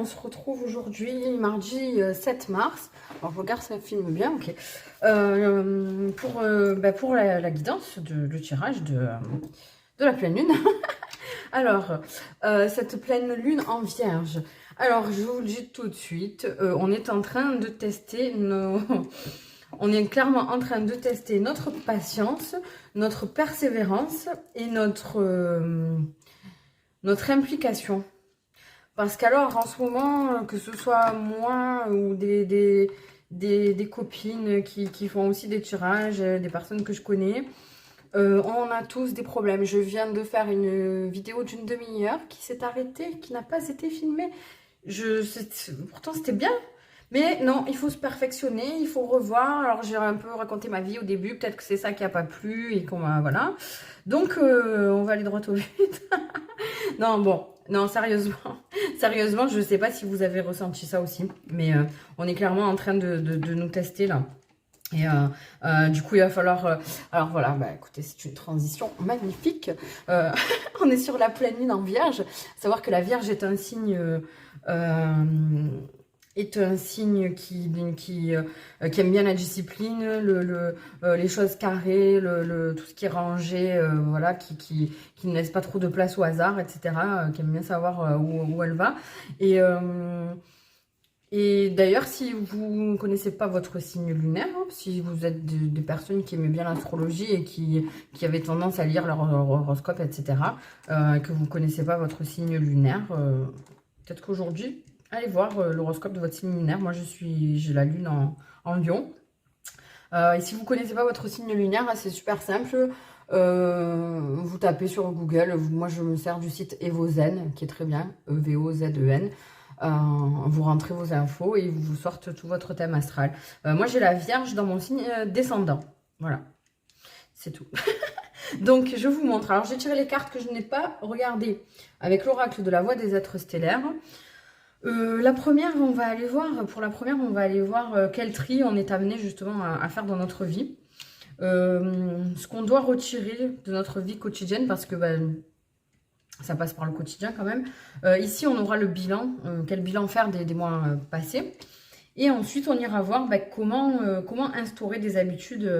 on se retrouve aujourd'hui, mardi 7 mars. Alors, je regarde, ça filme bien, ok. Pour la guidance, le tirage de la pleine lune. Alors, cette pleine lune en vierge. Alors, je vous le dis tout de suite, on est en train de tester nos... On est clairement en train de tester notre patience, notre persévérance et notre implication. Parce qu'alors, en ce moment, que ce soit moi ou des copines qui font aussi des tirages, des personnes que je connais, on a tous des problèmes. Je viens de faire une vidéo d'une demi-heure qui s'est arrêtée, qui n'a pas été filmée. Pourtant, c'était bien. Mais non, il faut se perfectionner, il faut revoir. Alors, j'ai un peu raconté ma vie au début. Peut-être que c'est ça qui n'a pas plu et qu'on va... Voilà. Donc, on va aller droit au but. Non, bon. Non, sérieusement. Sérieusement, je ne sais pas si vous avez ressenti ça aussi. Mais on est clairement en train de nous tester, là. Et du coup, il va falloir... alors voilà, bah, écoutez, c'est une transition magnifique. On est sur la pleine lune en vierge. Savoir que la vierge est un signe... qui aime bien la discipline, les choses carrées, tout ce qui est rangé, voilà, qui ne laisse pas trop de place au hasard, etc., qui aime bien savoir où elle va. Et d'ailleurs, si vous ne connaissez pas votre signe lunaire, hein, si vous êtes des personnes qui aimaient bien l'astrologie et qui avaient tendance à lire leur horoscope, etc., que vous ne connaissez pas votre signe lunaire, peut-être qu'aujourd'hui, allez voir l'horoscope de votre signe lunaire. Moi, j'ai la lune en Lion. Et si vous ne connaissez pas votre signe lunaire, c'est super simple. Vous tapez sur Google. Moi, je me sers du site Evozen, qui est très bien. Evozen. Vous rentrez vos infos et vous sortent tout votre thème astral. Moi, j'ai la Vierge dans mon signe descendant. Voilà. C'est tout. Donc, je vous montre. Alors, j'ai tiré les cartes que je n'ai pas regardées avec l'oracle de la voix des êtres stellaires. La première, on va aller voir quel tri on est amené justement à faire dans notre vie. Ce qu'on doit retirer de notre vie quotidienne parce que ça passe par le quotidien quand même. Ici, on aura le bilan, quel bilan faire des mois passés. Et ensuite, on ira voir comment instaurer des habitudes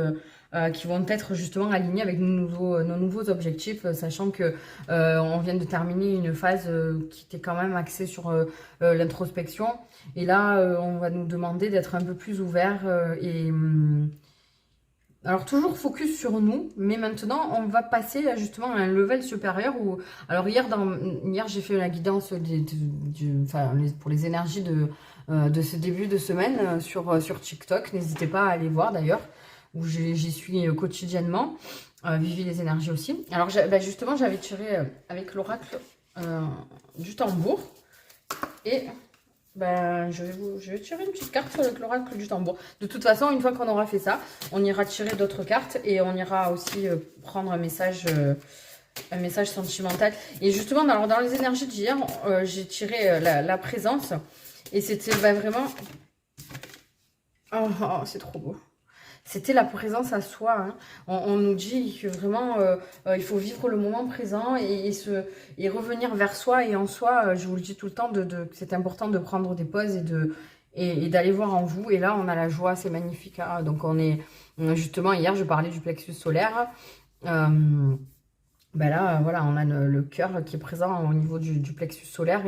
qui vont être justement alignées avec nos nouveaux objectifs, sachant que on vient de terminer une phase qui était quand même axée sur l'introspection. Et là, on va nous demander d'être un peu plus ouvert alors, toujours focus sur nous, mais maintenant, on va passer justement à un level supérieur où... Alors, hier, j'ai fait la guidance pour les énergies de ce début de semaine sur TikTok. N'hésitez pas à aller voir d'ailleurs, où j'y suis quotidiennement. Vivi les énergies aussi. Alors, justement, j'avais tiré avec l'oracle du tambour. Et... je vais tirer une petite carte avec l'oracle du tambour. De toute façon, une fois qu'on aura fait ça, on ira tirer d'autres cartes et on ira aussi prendre un message sentimental. Et justement, dans les énergies d'hier, j'ai tiré la présence et c'était vraiment... Oh, c'est trop beau. C'était la présence à soi. Hein. On nous dit que vraiment, il faut vivre le moment présent et revenir vers soi. Et en soi, je vous le dis tout le temps, c'est important de prendre des pauses et d'aller voir en vous. Et là, on a la joie, c'est magnifique. Hein. Donc, justement, hier, je parlais du plexus solaire. Là, voilà, on a le cœur qui est présent au niveau du plexus solaire.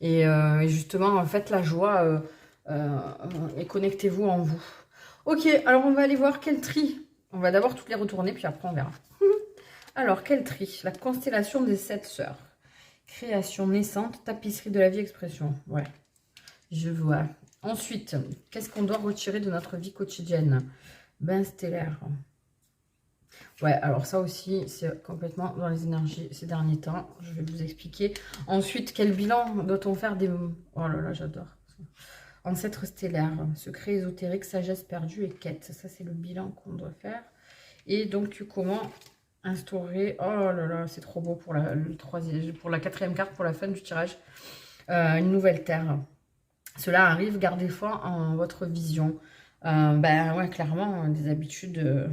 Et justement, faites la joie et connectez-vous en vous. Ok, alors on va aller voir quel tri. On va d'abord toutes les retourner, puis après on verra. Alors, quel tri? La constellation des 7 sœurs. Création naissante, tapisserie de la vie, expression. Ouais, je vois. Ensuite, qu'est-ce qu'on doit retirer de notre vie quotidienne? Bain stellaire. Ouais, alors ça aussi, c'est complètement dans les énergies ces derniers temps. Je vais vous expliquer. Ensuite, quel bilan doit-on faire des... Oh là là, j'adore. Ancêtre stellaire, secret ésotérique, sagesse perdue et quête. Ça, c'est le bilan qu'on doit faire. Et donc, comment instaurer... Oh là là, c'est trop beau pour la quatrième carte, pour la fin du tirage. Une nouvelle terre. Cela arrive, gardez foi en votre vision. Ouais, clairement, des habitudes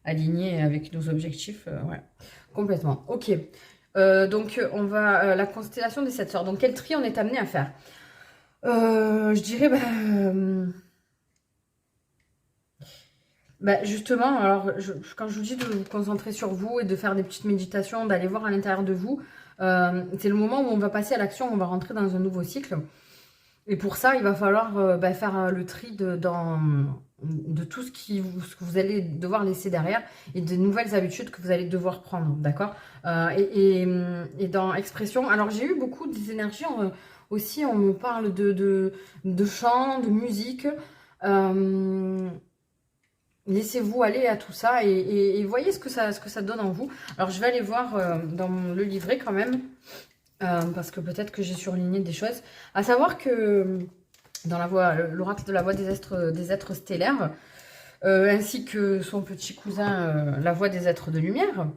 alignées avec nos objectifs. Ouais, complètement. Ok. Donc, on va... la constellation des 7 sœurs. Donc, quel tri on est amené à faire? Je dirais, justement, alors quand je vous dis de vous concentrer sur vous et de faire des petites méditations, d'aller voir à l'intérieur de vous, c'est le moment où on va passer à l'action, on va rentrer dans un nouveau cycle. Et pour ça, il va falloir faire le tri de tout ce que vous allez devoir laisser derrière et de nouvelles habitudes que vous allez devoir prendre, d'accord. Et dans expression, alors j'ai eu beaucoup des énergies, aussi on me parle de chant, de musique. Euh, Laissez-vous aller à tout ça et voyez ce que ça donne en vous. Alors je vais aller voir dans le livret quand même, parce que peut-être que j'ai surligné des choses. À savoir que dans l'oracle de la voix des êtres stellaires, ainsi que son petit cousin, la voix des êtres de lumière,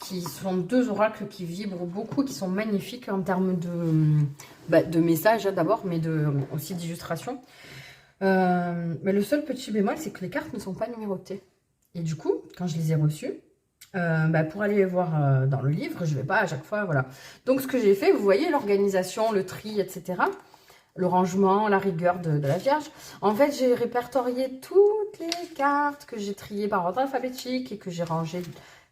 qui sont deux oracles qui vibrent beaucoup, qui sont magnifiques en termes de messages d'abord, mais aussi d'illustration. Mais le seul petit bémol, c'est que les cartes ne sont pas numérotées. Et du coup, quand je les ai reçues, pour aller les voir dans le livre, je ne vais pas à chaque fois, voilà. Donc, ce que j'ai fait, vous voyez, l'organisation, le tri, etc., le rangement, la rigueur de la Vierge. En fait, j'ai répertorié toutes les cartes que j'ai triées par ordre alphabétique et que j'ai rangées,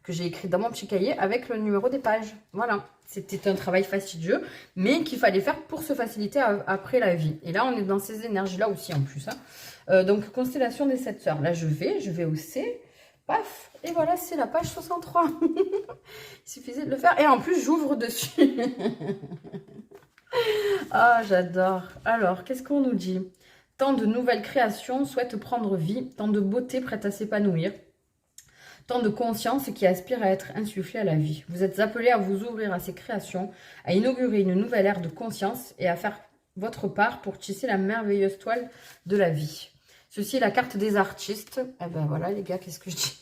que j'ai écrites dans mon petit cahier avec le numéro des pages. Voilà. C'était un travail fastidieux, mais qu'il fallait faire pour se faciliter après la vie. Et là, on est dans ces énergies-là aussi en plus. Donc, constellation des 7 sœurs. Là, je vais au C. Paf, et voilà, c'est la page 63. Il suffisait de le faire. Et en plus, j'ouvre dessus. Ah, j'adore. Alors, qu'est-ce qu'on nous dit? Tant de nouvelles créations souhaitent prendre vie, tant de beauté prête à s'épanouir, tant de conscience qui aspire à être insufflée à la vie. Vous êtes appelés à vous ouvrir à ces créations, à inaugurer une nouvelle ère de conscience et à faire votre part pour tisser la merveilleuse toile de la vie. Ceci est la carte des artistes. Eh ben voilà les gars, qu'est-ce que je dis?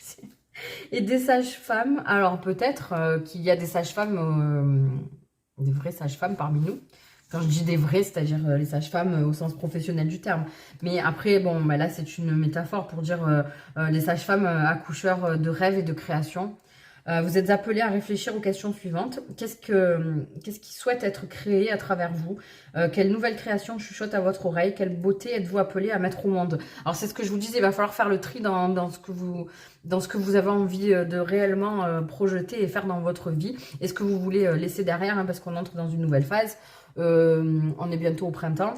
Et des sages-femmes. Alors peut-être qu'il y a des sages-femmes, des vraies sages-femmes parmi nous. Quand je dis des vraies, c'est-à-dire les sages-femmes au sens professionnel du terme. Mais après, bon, là c'est une métaphore pour dire les sages-femmes accoucheurs de rêves et de création. Vous êtes appelés à réfléchir aux questions suivantes. Qu'est-ce qui souhaite être créé à travers vous? Quelle nouvelle création chuchote à votre oreille? Quelle beauté êtes-vous appelé à mettre au monde? Alors c'est ce que je vous disais, il va falloir faire le tri dans ce que vous avez envie de réellement projeter et faire dans votre vie. Et ce que vous voulez laisser derrière, parce qu'on entre dans une nouvelle phase. On est bientôt au printemps.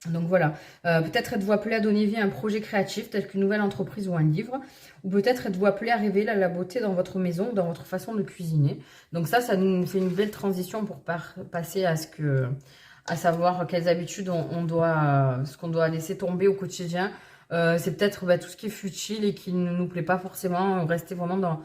Donc voilà, peut-être êtes-vous appelé à donner vie à un projet créatif tel qu'une nouvelle entreprise ou un livre, ou peut-être êtes-vous appelé à révéler la beauté dans votre maison, dans votre façon de cuisiner. Donc ça nous fait une belle transition pour passer à savoir quelles habitudes ce qu'on doit laisser tomber au quotidien. C'est peut-être tout ce qui est futile et qui ne nous plaît pas forcément, rester vraiment dans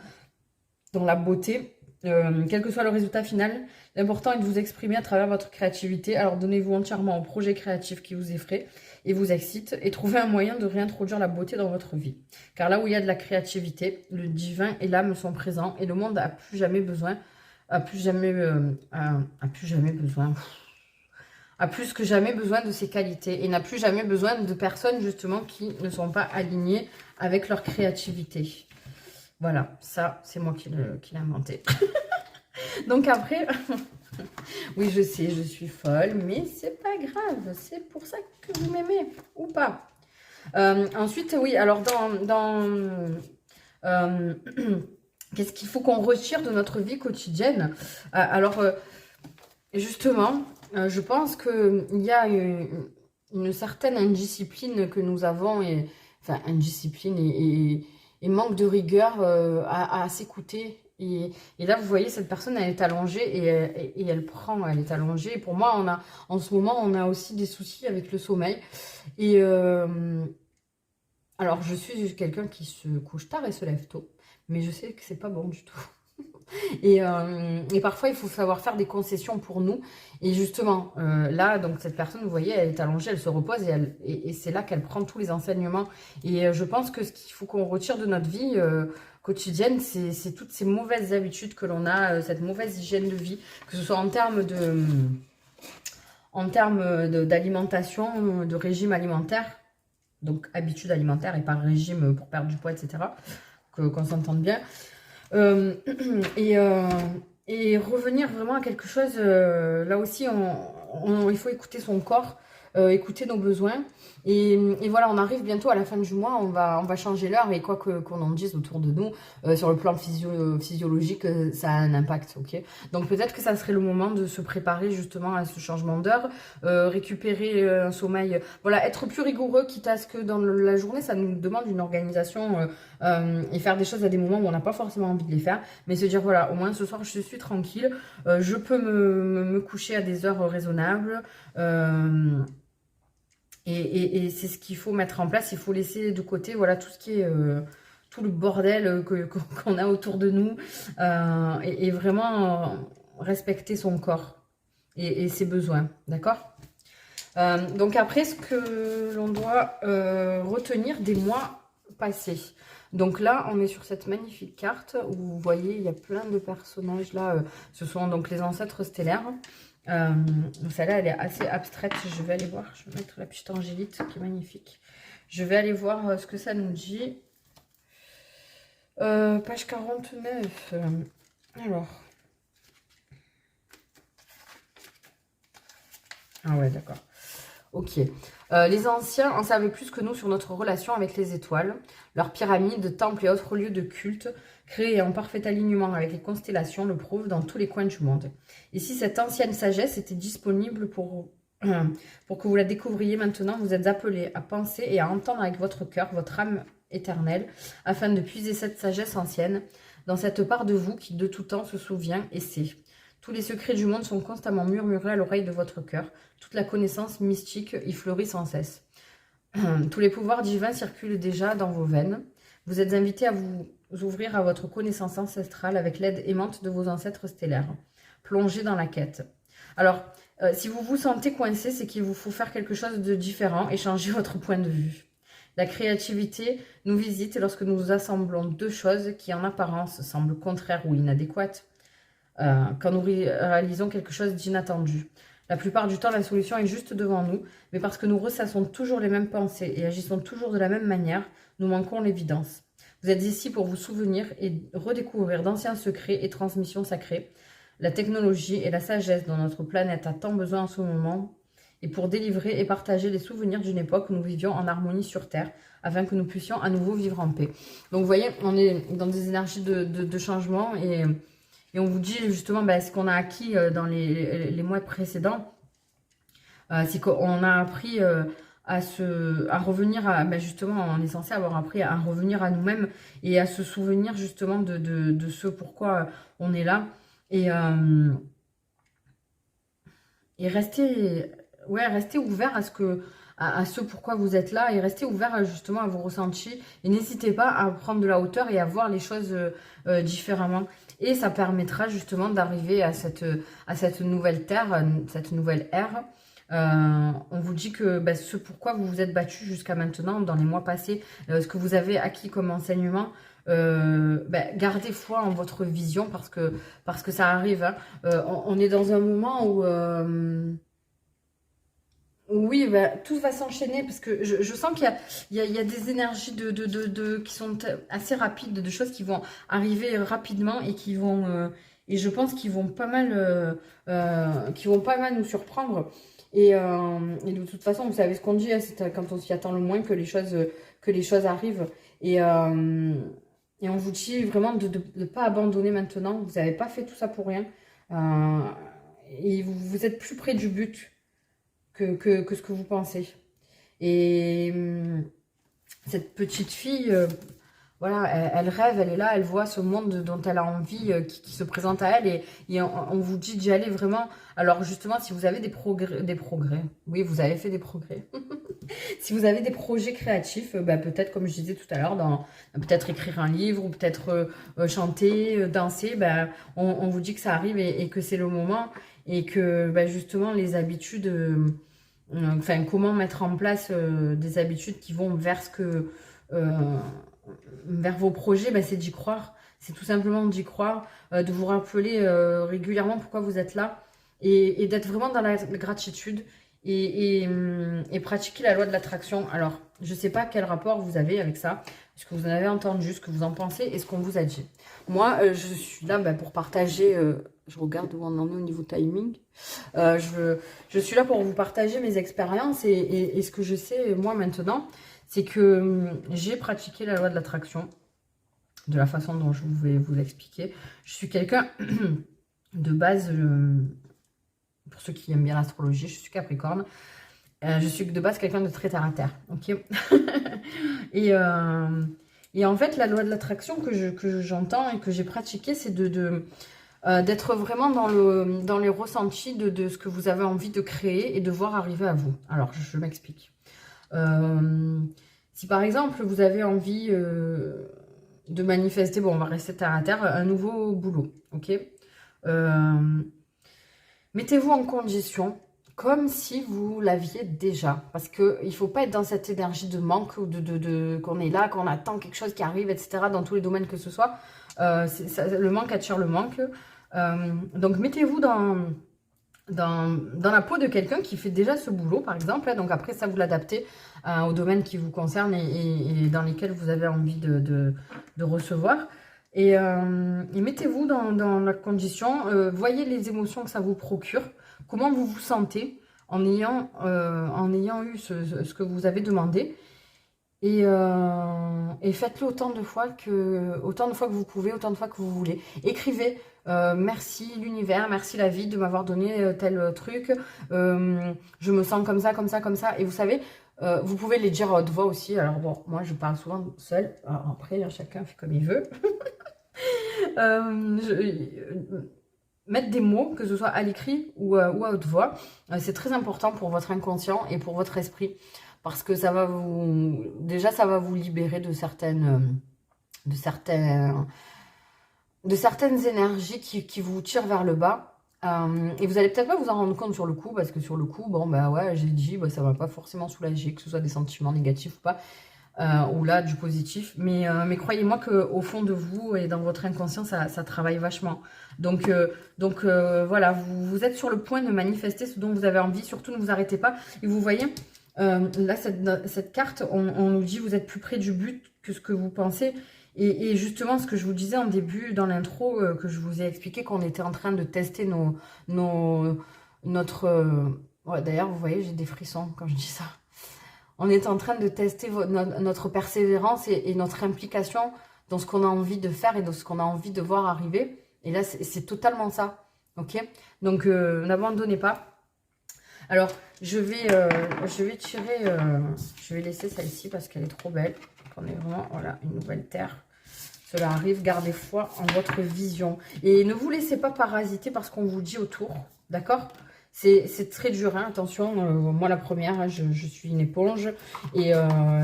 la beauté. Quel que soit le résultat final, l'important est de vous exprimer à travers votre créativité. Alors donnez-vous entièrement au projet créatif qui vous effraie et vous excite et trouvez un moyen de réintroduire la beauté dans votre vie. Car là où il y a de la créativité, le divin et l'âme sont présents et le monde a plus que jamais besoin de ces qualités et n'a plus jamais besoin de personnes justement qui ne sont pas alignées avec leur créativité. Voilà, ça, c'est moi qui l'ai inventé. Donc après, oui, je sais, je suis folle, mais c'est pas grave. C'est pour ça que vous m'aimez, ou pas. Ensuite, oui, alors qu'est-ce qu'il faut qu'on retire de notre vie quotidienne? Alors, justement, je pense qu'il y a une certaine indiscipline que nous avons, enfin, indiscipline et manque de rigueur à s'écouter. Et là, vous voyez, cette personne, elle est allongée et elle est allongée. Et pour moi, en ce moment, on a aussi des soucis avec le sommeil. Et alors, je suis quelqu'un qui se couche tard et se lève tôt. Mais je sais que c'est pas bon du tout. Et parfois, il faut savoir faire des concessions pour nous. Et justement, là, donc cette personne, vous voyez, elle est allongée, elle se repose et c'est là qu'elle prend tous les enseignements. Et je pense que ce qu'il faut qu'on retire de notre vie quotidienne, c'est toutes ces mauvaises habitudes que l'on a, cette mauvaise hygiène de vie, que ce soit en termes d'alimentation, de régime alimentaire, donc habitude alimentaire et pas régime pour perdre du poids, etc. Qu'on s'entende bien. Et revenir vraiment à quelque chose, là aussi, il faut écouter son corps. écouter nos besoins. Et voilà, on arrive bientôt à la fin du mois, on va changer l'heure et quoi qu'on en dise autour de nous, sur le plan physiologique, ça a un impact, ok? Donc peut-être que ça serait le moment de se préparer justement à ce changement d'heure, récupérer un sommeil, voilà, être plus rigoureux, quitte à ce que dans la journée, ça nous demande une organisation et faire des choses à des moments où on n'a pas forcément envie de les faire, mais se dire voilà, au moins ce soir je suis tranquille, je peux me coucher à des heures raisonnables, et c'est ce qu'il faut mettre en place. Il faut laisser de côté voilà, tout ce qui est tout le bordel qu'on a autour de nous et vraiment respecter son corps et ses besoins. D'accord? Donc après, ce que l'on doit retenir des mois passés. Donc là, on est sur cette magnifique carte où vous voyez, il y a plein de personnages là. Ce sont donc les ancêtres stellaires. Celle-là, elle est assez abstraite. Je vais aller voir. Je vais mettre la petite angélite qui est magnifique. Je vais aller voir ce que ça nous dit. Page 49. Alors. Ah ouais, d'accord. Ok. Les anciens en savaient plus que nous sur notre relation avec les étoiles, leurs pyramides, temples et autres lieux de culte, créés en parfait alignement avec les constellations, le prouvent dans tous les coins du monde. Et si cette ancienne sagesse était disponible pour que vous la découvriez maintenant, vous êtes appelés à penser et à entendre avec votre cœur, votre âme éternelle, afin de puiser cette sagesse ancienne dans cette part de vous qui de tout temps se souvient et sait. Tous les secrets du monde sont constamment murmurés à l'oreille de votre cœur. Toute la connaissance mystique y fleurit sans cesse. Tous les pouvoirs divins circulent déjà dans vos veines. Vous êtes invités à vous ouvrir à votre connaissance ancestrale avec l'aide aimante de vos ancêtres stellaires. Plongez dans la quête. Alors, si vous vous sentez coincé, c'est qu'il vous faut faire quelque chose de différent et changer votre point de vue. La créativité nous visite lorsque nous assemblons deux choses qui en apparence semblent contraires ou inadéquates. Quand nous réalisons quelque chose d'inattendu. La plupart du temps, la solution est juste devant nous, mais parce que nous ressassons toujours les mêmes pensées et agissons toujours de la même manière, nous manquons l'évidence. Vous êtes ici pour vous souvenir et redécouvrir d'anciens secrets et transmissions sacrées, la technologie et la sagesse dont notre planète a tant besoin en ce moment, et pour délivrer et partager les souvenirs d'une époque où nous vivions en harmonie sur Terre, afin que nous puissions à nouveau vivre en paix. Donc vous voyez, on est dans des énergies de changement et on vous dit justement ce qu'on a acquis dans les mois précédents. C'est qu'on a appris à revenir à... justement, on est censé avoir appris à revenir à nous-mêmes et à se souvenir justement de ce pourquoi on est là. Et rester ouvert à ce pourquoi vous êtes là et restez ouvert justement à vos ressentis et n'hésitez pas à prendre de la hauteur et à voir les choses différemment. Et ça permettra justement d'arriver à cette nouvelle terre, cette nouvelle ère. On vous dit que ce pourquoi vous vous êtes battu jusqu'à maintenant, dans les mois passés, ce que vous avez acquis comme enseignement, gardez foi en votre vision parce que ça arrive. Hein. On est dans un moment où... oui, tout va s'enchaîner parce que je sens qu'il y a des énergies qui sont assez rapides, de choses qui vont arriver rapidement et qui vont et je pense qu'ils vont pas mal nous surprendre et de toute façon vous savez ce qu'on dit, hein, c'est quand on s'y attend le moins que les choses arrivent et on vous dit vraiment de ne pas abandonner maintenant. Vous n'avez pas fait tout ça pour rien et vous êtes plus près du but que ce que vous pensez. Et cette petite fille, voilà, elle rêve, elle est là, elle voit ce monde dont elle a envie qui se présente à elle et on vous dit d'y aller vraiment. Alors justement, si vous avez des progrès, oui, vous avez fait des progrès. Si vous avez des projets créatifs, peut-être comme je disais tout à l'heure, peut-être écrire un livre ou peut-être chanter, danser, on vous dit que ça arrive et que c'est le moment et que justement les habitudes... comment mettre en place des habitudes qui vont vers vers vos projets, c'est d'y croire. C'est tout simplement d'y croire, de vous rappeler régulièrement pourquoi vous êtes là et d'être vraiment dans la gratitude et pratiquer la loi de l'attraction. Alors, je ne sais pas quel rapport vous avez avec ça, ce que vous en avez entendu, ce que vous en pensez et ce qu'on vous a dit. Moi, je suis là pour partager Je regarde où on en est au niveau timing. Je suis là pour vous partager mes expériences et ce que je sais, moi, maintenant, c'est que j'ai pratiqué la loi de l'attraction de la façon dont je vais vous l'expliquer. Je suis quelqu'un de base, pour ceux qui aiment bien l'astrologie, je suis Capricorne. Je suis de base quelqu'un de très terre à terre, ok. et en fait, la loi de l'attraction que j'entends et que j'ai pratiqué, c'est d'être vraiment dans les ressentis de ce que vous avez envie de créer et de voir arriver à vous. Alors, je m'explique. Si par exemple, vous avez envie de manifester, bon, on va rester terre à terre, un nouveau boulot, ok. Mettez-vous en condition comme si vous l'aviez déjà. Parce qu'il ne faut pas être dans cette énergie de manque, ou qu'on est là, qu'on attend quelque chose qui arrive, etc. Dans tous les domaines que ce soit. Le manque attire le manque. Donc mettez-vous dans la peau de quelqu'un qui fait déjà ce boulot, par exemple. Donc après, ça, vous l'adaptez au domaine qui vous concerne et dans lesquels vous avez envie de recevoir. Et mettez-vous dans la condition, voyez les émotions que ça vous procure, comment vous vous sentez en ayant eu ce que vous avez demandé. Et faites-le autant de fois que vous pouvez, autant de fois que vous voulez. Écrivez, merci l'univers, merci la vie de m'avoir donné tel truc, je me sens comme ça, comme ça, comme ça. Et vous savez, vous pouvez les dire à haute voix aussi. Alors bon, moi je parle souvent seule, alors après là, chacun fait comme il veut. Mettre des mots, que ce soit à l'écrit ou à haute voix, c'est très important pour votre inconscient et pour votre esprit. Parce que ça va vous libérer de certaines énergies qui vous tirent vers le bas. Et vous allez peut-être pas vous en rendre compte sur le coup, parce que sur le coup, bon, bah ouais, j'ai dit, bah, ça va pas forcément soulager, que ce soit des sentiments négatifs ou pas, ou là, du positif. Mais croyez-moi qu'au fond de vous et dans votre inconscient, ça travaille vachement. Donc voilà, vous êtes sur le point de manifester ce dont vous avez envie, surtout ne vous arrêtez pas. Et vous voyez, là, cette carte, on nous dit vous êtes plus près du but que ce que vous pensez. Et justement, ce que je vous disais en début, dans l'intro, que je vous ai expliqué, qu'on était en train de tester notre... Ouais, d'ailleurs, vous voyez, j'ai des frissons quand je dis ça. On est en train de tester notre persévérance et notre implication dans ce qu'on a envie de faire et dans ce qu'on a envie de voir arriver. Et là, c'est totalement ça. Ok? Donc, n'abandonnez pas. Alors, je vais tirer... je vais laisser celle-ci parce qu'elle est trop belle. On est vraiment... Voilà, une nouvelle terre. Cela arrive, gardez foi en votre vision. Et ne vous laissez pas parasiter par ce qu'on vous dit autour. D'accord? C'est très dur, hein, attention. Moi, la première, hein, je suis une éponge. Et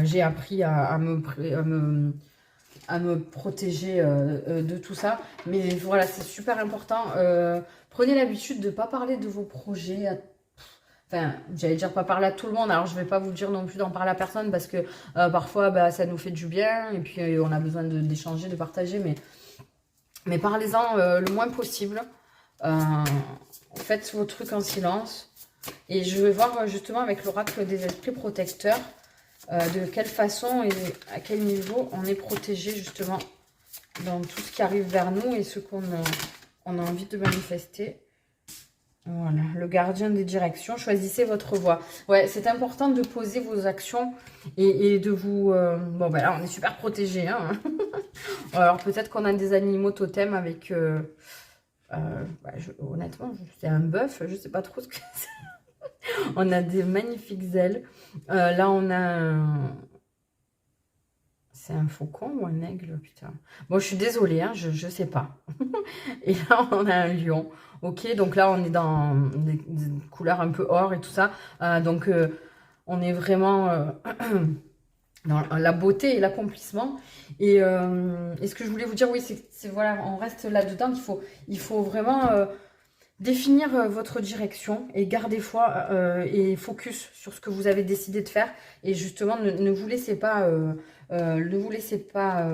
j'ai appris à me protéger de tout ça. Mais voilà, c'est super important. Prenez l'habitude de ne pas parler de vos projets enfin, j'allais dire pas parler à tout le monde, alors je vais pas vous dire non plus d'en parler à personne parce que parfois bah, ça nous fait du bien et puis on a besoin d'échanger, de partager, mais parlez-en le moins possible. Faites vos trucs en silence et je vais voir justement avec l'oracle des esprits protecteurs de quelle façon et à quel niveau on est protégé justement dans tout ce qui arrive vers nous et ce qu'on a envie de manifester. Voilà, le gardien des directions, choisissez votre voie. Ouais, c'est important de poser vos actions et de vous... Bon, ben là, on est super protégés. Hein. Alors, peut-être qu'on a des animaux totems avec... honnêtement, c'est un bœuf, je sais pas trop ce que c'est. On a des magnifiques ailes. Là, on a... C'est un faucon ou un aigle, putain. Bon, je suis désolée, hein, je sais pas. Et là, on a un lion. Ok, donc là, on est dans des couleurs un peu or et tout ça. Donc, on est vraiment dans la beauté et l'accomplissement. Et ce que je voulais vous dire, oui, c'est voilà, on reste là-dedans. Il faut vraiment définir votre direction et garder foi et focus sur ce que vous avez décidé de faire. Et justement, ne vous laissez pas... ne vous laissez pas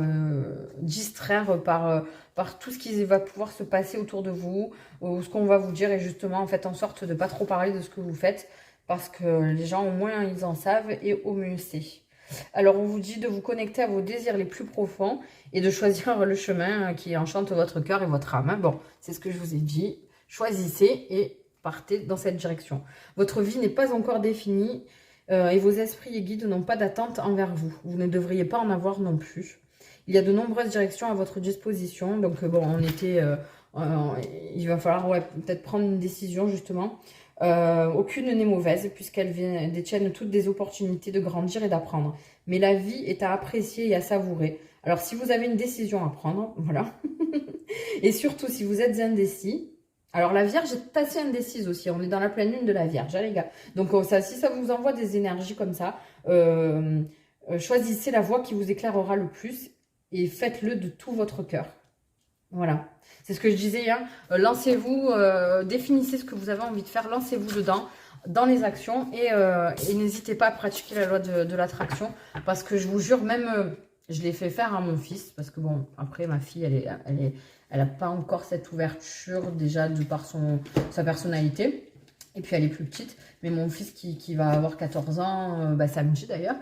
distraire par tout ce qui va pouvoir se passer autour de vous, ou ce qu'on va vous dire, et justement, faites en sorte de ne pas trop parler de ce que vous faites, parce que les gens, au moins, ils en savent, et au mieux c'est. Alors, on vous dit de vous connecter à vos désirs les plus profonds et de choisir le chemin qui enchante votre cœur et votre âme. Bon, c'est ce que je vous ai dit. Choisissez et partez dans cette direction. Votre vie n'est pas encore définie et vos esprits et guides n'ont pas d'attente envers vous. Vous ne devriez pas en avoir non plus. Il y a de nombreuses directions à votre disposition. Donc, bon, il va falloir peut-être prendre une décision, justement. Aucune n'est mauvaise, puisqu'elles détiennent toutes des opportunités de grandir et d'apprendre. Mais la vie est à apprécier et à savourer. Alors, si vous avez une décision à prendre, voilà. Et surtout, si vous êtes indécis. Alors, la Vierge est assez indécise aussi. On est dans la pleine lune de la Vierge, hein, les gars. Donc, si ça vous envoie des énergies comme ça, choisissez la voie qui vous éclairera le plus et faites-le de tout votre cœur. Voilà. C'est ce que je disais, hein. Lancez-vous, définissez ce que vous avez envie de faire, lancez-vous dedans, dans les actions et n'hésitez pas à pratiquer la loi de l'attraction parce que je vous jure, même, je l'ai fait faire à mon fils parce que bon, après ma fille, elle n'a pas encore cette ouverture déjà de par sa personnalité. Et puis elle est plus petite, mais mon fils qui va avoir 14 ans, samedi d'ailleurs,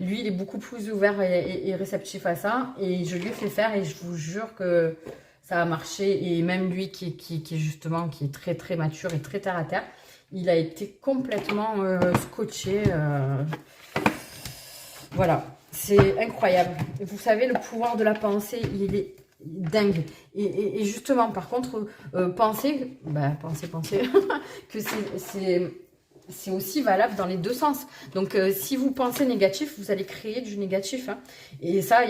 lui il est beaucoup plus ouvert et réceptif à ça. Et je lui ai fait faire et je vous jure que ça a marché. Et même lui qui est très très mature et très terre à terre, il a été complètement scotché. Voilà, c'est incroyable. Vous savez, le pouvoir de la pensée, il est dingue. Et justement, par contre, pensez que c'est aussi valable dans les deux sens. Donc, si vous pensez négatif, vous allez créer du négatif. Hein. Et ça,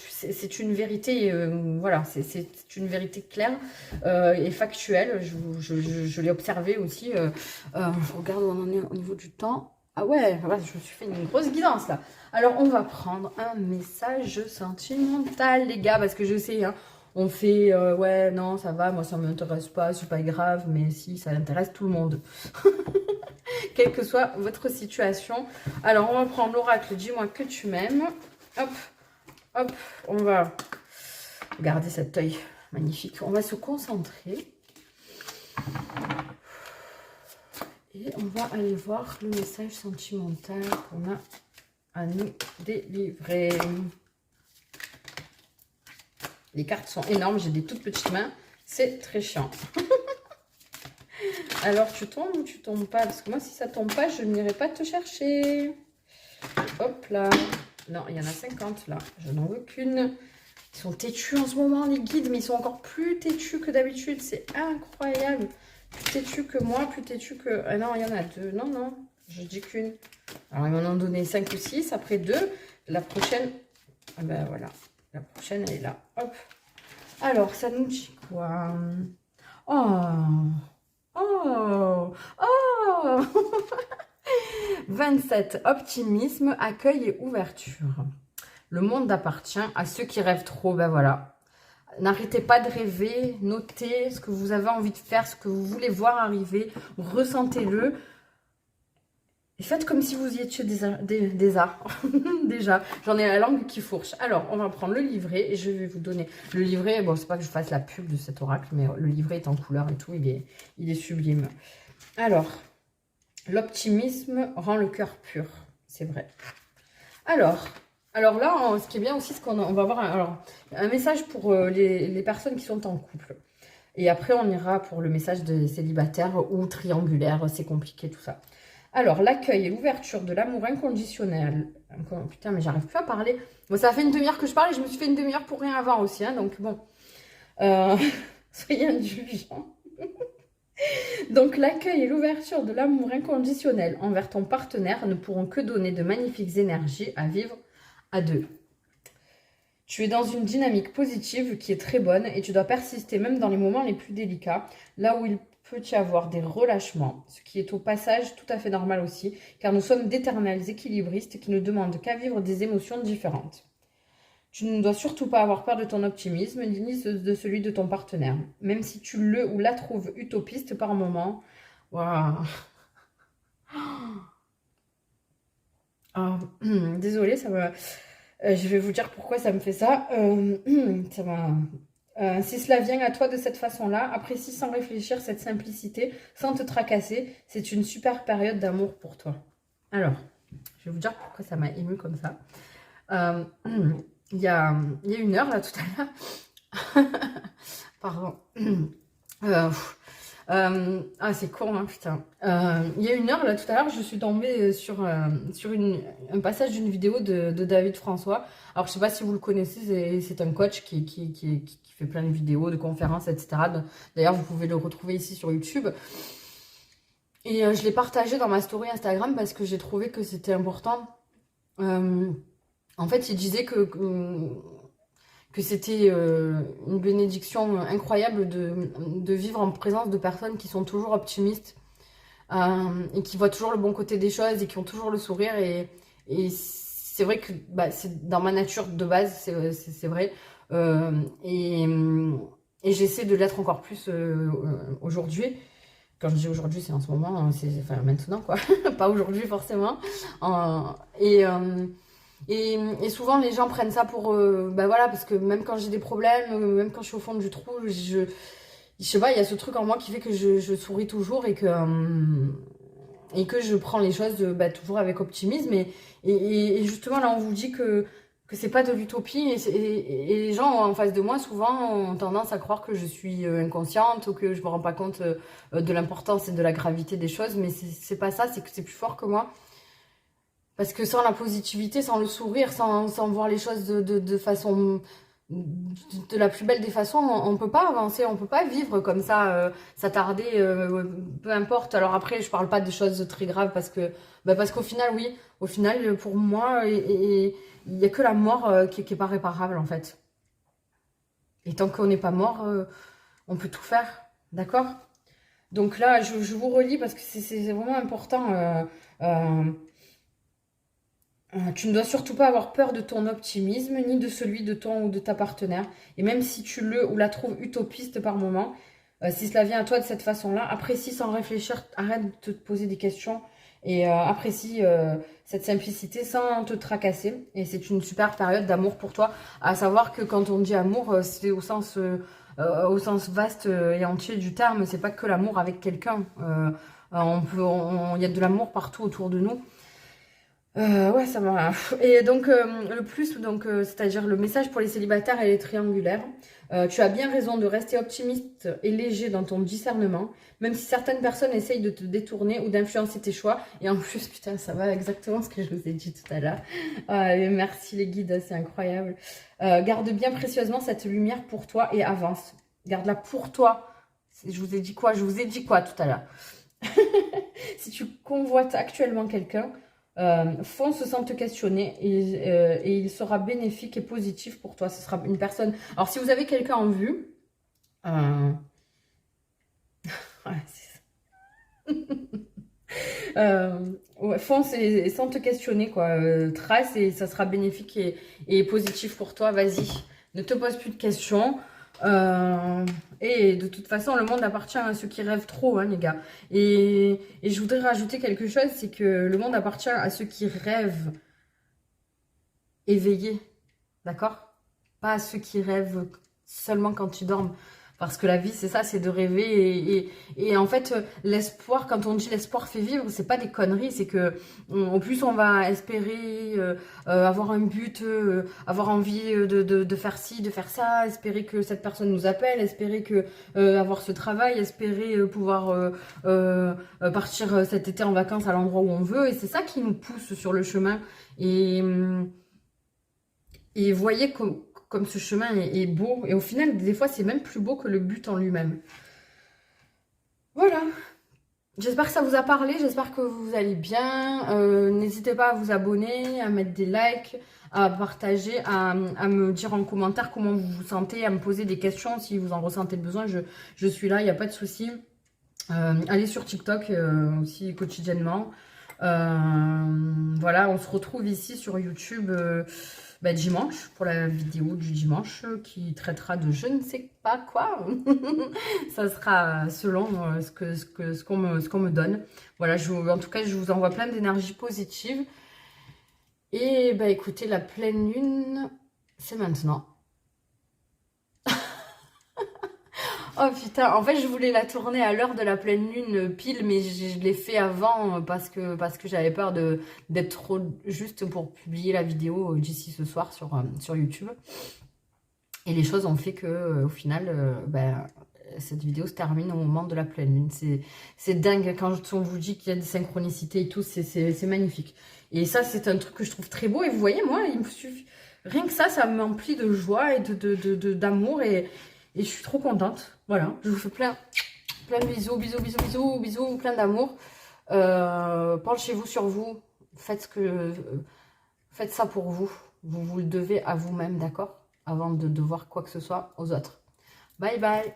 c'est une vérité, voilà, c'est une vérité claire et factuelle. Je l'ai observé aussi. Je regarde où on en est au niveau du temps. Ah ouais, je me suis fait une grosse guidance là. Alors, on va prendre un message sentimental, les gars, parce que je sais, hein, on fait, ouais, non, ça va, moi, ça ne m'intéresse pas, c'est pas grave, mais si, ça intéresse tout le monde. Quelle que soit votre situation. Alors, on va prendre l'oracle, dis-moi que tu m'aimes. Hop, hop, on va regarder cet œil magnifique. On va se concentrer. Et on va aller voir le message sentimental qu'on a à nous délivrer. Les cartes sont énormes, j'ai des toutes petites mains. C'est très chiant. Alors, tu tombes ou tu tombes pas? Parce que moi, si ça tombe pas, je n'irai pas te chercher. Hop là. Non, il y en a 50 là. Je n'en veux qu'une. Ils sont têtus en ce moment, les guides, mais ils sont encore plus têtus que d'habitude. C'est incroyable. Plus têtus que moi, plus têtus que... Ah non, il y en a deux. Non, non, je dis qu'une. Alors, ils m'en ont donné 5 ou 6. Après 2. La prochaine... Ah ben voilà. La prochaine, elle est là. Hop. Alors, ça nous dit quoi? Oh. Oh. Oh. 27. Optimisme, accueil et ouverture. Le monde appartient à ceux qui rêvent trop. Ben voilà. N'arrêtez pas de rêver, notez ce que vous avez envie de faire, ce que vous voulez voir arriver, ressentez-le. Et faites comme si vous y étiez déjà. J'en ai la langue qui fourche. Alors, on va prendre le livret et je vais vous donner le livret. Bon, c'est pas que je fasse la pub de cet oracle, mais le livret est en couleur et tout, il est sublime. Alors, l'optimisme rend le cœur pur, c'est vrai. Alors là, ce qui est bien aussi, c'est qu'on va avoir un message pour les personnes qui sont en couple. Et après, on ira pour le message des célibataires ou triangulaires, c'est compliqué tout ça. Alors, l'accueil et l'ouverture de l'amour inconditionnel. Putain, mais j'arrive plus à parler. Bon, ça fait une demi-heure que je parle et je me suis fait une demi-heure pour rien avant aussi. Hein, donc, bon. Soyez indulgents. Donc, l'accueil et l'ouverture de l'amour inconditionnel envers ton partenaire ne pourront que donner de magnifiques énergies à vivre à deux. Tu es dans une dynamique positive qui est très bonne et tu dois persister même dans les moments les plus délicats, là où il peut y avoir des relâchements, ce qui est au passage tout à fait normal aussi, car nous sommes d'éternels équilibristes qui ne demandent qu'à vivre des émotions différentes. Tu ne dois surtout pas avoir peur de ton optimisme, ni de celui de ton partenaire, même si tu le ou la trouves utopiste par moment. Waouh. Oh, désolée, ça me... je vais vous dire pourquoi ça me fait ça. Ça m'a... si cela vient à toi de cette façon-là, apprécie sans réfléchir cette simplicité, sans te tracasser. C'est une super période d'amour pour toi. Alors, Je vais vous dire pourquoi ça m'a ému comme ça. Il y a 1 heure, là, tout à l'heure. Pardon. C'est con, hein, putain. Il y a 1 heure, là, tout à l'heure, je suis tombée sur un passage d'une vidéo de David François. Alors, je sais pas si vous le connaissez, c'est un coach qui fait plein de vidéos, de conférences, etc. D'ailleurs, vous pouvez le retrouver ici sur YouTube. Et je l'ai partagé dans ma story Instagram parce que j'ai trouvé que c'était important. En fait, il disait que c'était une bénédiction incroyable de vivre en présence de personnes qui sont toujours optimistes et qui voient toujours le bon côté des choses et qui ont toujours le sourire. Et c'est vrai que bah, c'est dans ma nature de base, c'est vrai. Et j'essaie de l'être encore plus aujourd'hui. Quand je dis aujourd'hui, c'est en ce moment, c'est enfin, maintenant, quoi. Pas aujourd'hui, forcément. Et, et souvent, les gens prennent ça pour... bah voilà, parce que même quand j'ai des problèmes, même quand je suis au fond du trou, je sais pas, il y a ce truc en moi qui fait que je souris toujours et que je prends les choses bah, toujours avec optimisme. Et justement, là, on vous dit que c'est pas de l'utopie. Et les gens en face de moi, souvent, ont tendance à croire que je suis inconsciente ou que je me rends pas compte de l'importance et de la gravité des choses. Mais c'est pas ça, c'est que c'est plus fort que moi. Parce que sans la positivité, sans le sourire, sans voir les choses de façon... de la plus belle des façons, on peut pas avancer, on peut pas vivre comme ça, s'attarder, peu importe. Alors après, je parle pas de choses très graves parce qu'au final, oui, au final, pour moi, il y a que la mort qui est pas réparable en fait. Et tant qu'on n'est pas mort, on peut tout faire, d'accord? Donc là, je vous relis parce que c'est vraiment important. Tu ne dois surtout pas avoir peur de ton optimisme, ni de celui de ton ou de ta partenaire. Et même si tu le ou la trouves utopiste par moment, si cela vient à toi de cette façon-là, apprécie sans réfléchir, arrête de te poser des questions et apprécie cette simplicité sans te tracasser. Et c'est une super période d'amour pour toi. À savoir que quand on dit amour, c'est au sens vaste et entier du terme. C'est pas que l'amour avec quelqu'un. Il y a de l'amour partout autour de nous. Ouais, ça va. Et donc, le plus, donc, c'est-à-dire le message pour les célibataires et les triangulaires. Tu as bien raison de rester optimiste et léger dans ton discernement, même si certaines personnes essayent de te détourner ou d'influencer tes choix. Et en plus, putain, ça va exactement ce que je vous ai dit tout à l'heure. Merci les guides, c'est incroyable. Garde bien précieusement cette lumière pour toi et avance. Garde-la pour toi. Je vous ai dit quoi? Je vous ai dit quoi tout à l'heure? Si tu convoites actuellement quelqu'un, fonce sans te questionner et il sera bénéfique et positif pour toi. Ce sera une personne... Alors, si vous avez quelqu'un en vue... ouais, ouais, fonce et sans te questionner, quoi. Trace et ça sera bénéfique et positif pour toi. Vas-y, ne te pose plus de questions. Et de toute façon, le monde appartient à ceux qui rêvent trop, hein, les gars. Et je voudrais rajouter quelque chose, c'est que le monde appartient à ceux qui rêvent éveillés, d'accord? Pas à ceux qui rêvent seulement quand tu dormes. Parce que la vie, c'est ça, c'est de rêver. Et en fait, l'espoir, quand on dit l'espoir fait vivre, c'est pas des conneries. C'est que, au plus on va espérer avoir un but, avoir envie de faire ci, de faire ça, espérer que cette personne nous appelle, espérer que avoir ce travail, espérer pouvoir partir cet été en vacances à l'endroit où on veut. Et c'est ça qui nous pousse sur le chemin. Et voyez comme ce chemin est beau. Et au final, des fois, c'est même plus beau que le but en lui-même. Voilà. J'espère que ça vous a parlé. J'espère que vous allez bien. N'hésitez pas à vous abonner, à mettre des likes, à partager, à me dire en commentaire comment vous vous sentez, à me poser des questions si vous en ressentez le besoin. Je suis là, il n'y a pas de souci. Allez sur TikTok aussi quotidiennement. Voilà, on se retrouve ici sur YouTube dimanche pour la vidéo du dimanche qui traitera de je ne sais pas quoi. Ça sera selon ce qu'on me donne. Voilà, en tout cas, je vous envoie plein d'énergie positive. Et bah écoutez, la pleine lune, c'est maintenant. Oh putain, en fait je voulais la tourner à l'heure de la pleine lune pile, mais je l'ai fait avant parce que j'avais peur d'être trop juste pour publier la vidéo d'ici ce soir sur YouTube. Et les choses ont fait que au final, ben, cette vidéo se termine au moment de la pleine lune. C'est dingue quand on vous dit qu'il y a des synchronicités et tout, c'est magnifique. Et ça, c'est un truc que je trouve très beau. Et vous voyez, moi, il me suffit, rien que ça m'emplit de joie et d'amour. Et je suis trop contente. Voilà, je vous fais plein de bisous, bisous, plein d'amour. Penchez-vous sur vous. Faites ça pour vous. Vous le devez à vous-même, d'accord? Avant de devoir quoi que ce soit aux autres. Bye bye.